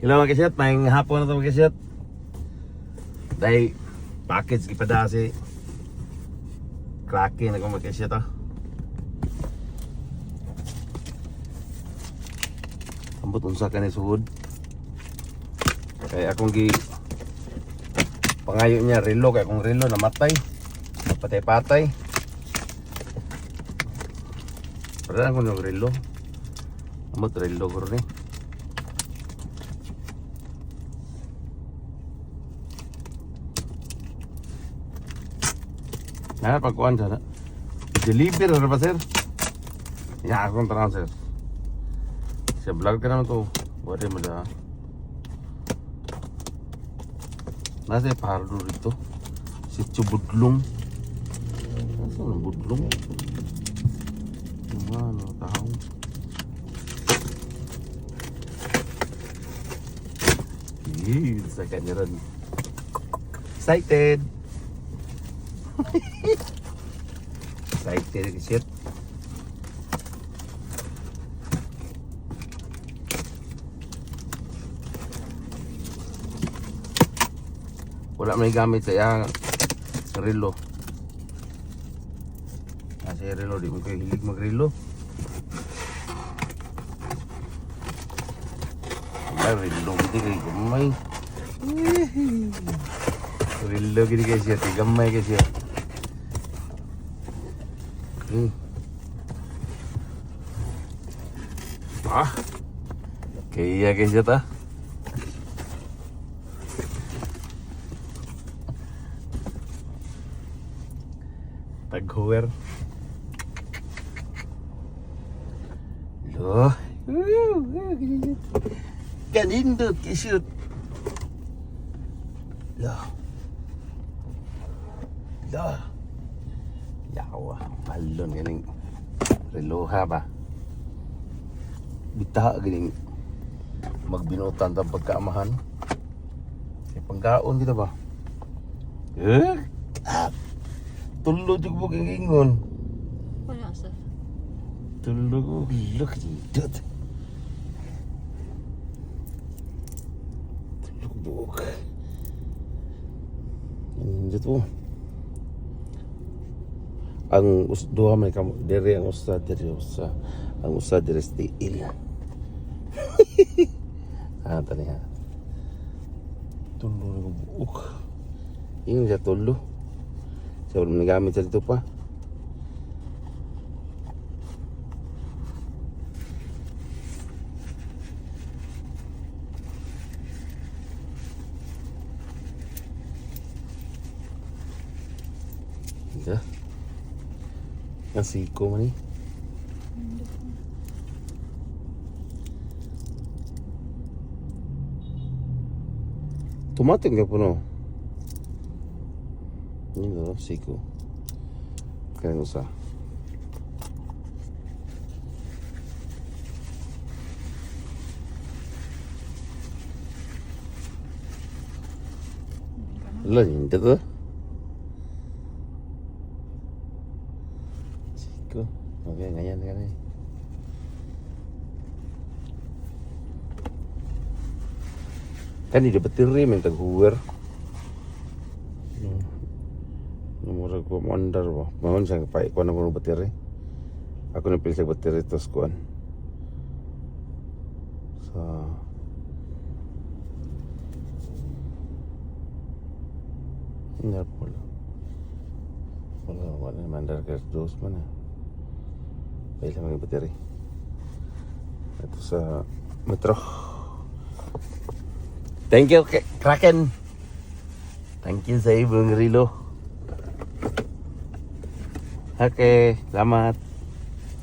Hello mga kasyat, may hapon na ito mga kasyat. Dahil package ipada si Kraken ako mga kasyat ah. Ambot unsa ka ni suhod. Kaya akong pangayo niya relo, kaya akong relo namatay. Patay-patay. Padaan ko ng relo. Ambot relo ko rin eh. Nah, pagkuhan sana. Deliver na ba, sir? Ya, akong tanong, sir. Sa vlog ka naman to. Wala mo da. Nasa yung pardo rito. Si Chubudlong. Nasa ang budlong? Ano, tao. Yee, sa kanya rin. Excited! Excited shit. Wala may gamit sa relo. Kasi relo di mo kayo hilig magrelo. Relo gini kayo gamay. Relo gini kayo siya, gamay kayo siya. Kaya siya ta. Taghuwer. Loh. Ganindot kisut. Loh. Loh. Yawa, balon ganing reloha ba? Bitaha ganing magbinutan ta pagkaamahan. Kay panggaon dito ba? Tulo jud mo gingon. Wala sir. Tulo look dito. Tulo buk. Dito. Ang duha may dere ang usa dere usa. Ang usa dere stiil. Tani ha. Tulo ng buok. Yung sa tulo. Sa wala nagamit sa dito pa. Ito. Ang siko man eh. Tumating ka po no. Ini siko. Kaya usah. Lah ini tuh. Siko. Oke, ganyan kan eh. Kan di dapat rim yang taghuwer. Nomor ko mandar ba. Mahon sa pay ko na mo battery. Ako na pili sa battery tos kuan. So Ingat pula. Wala mandar ke dos mana. Pili sa mga battery. Ito sa metro. Thank you, Kraken. Thank you sa ibang rilo. Oke, selamat.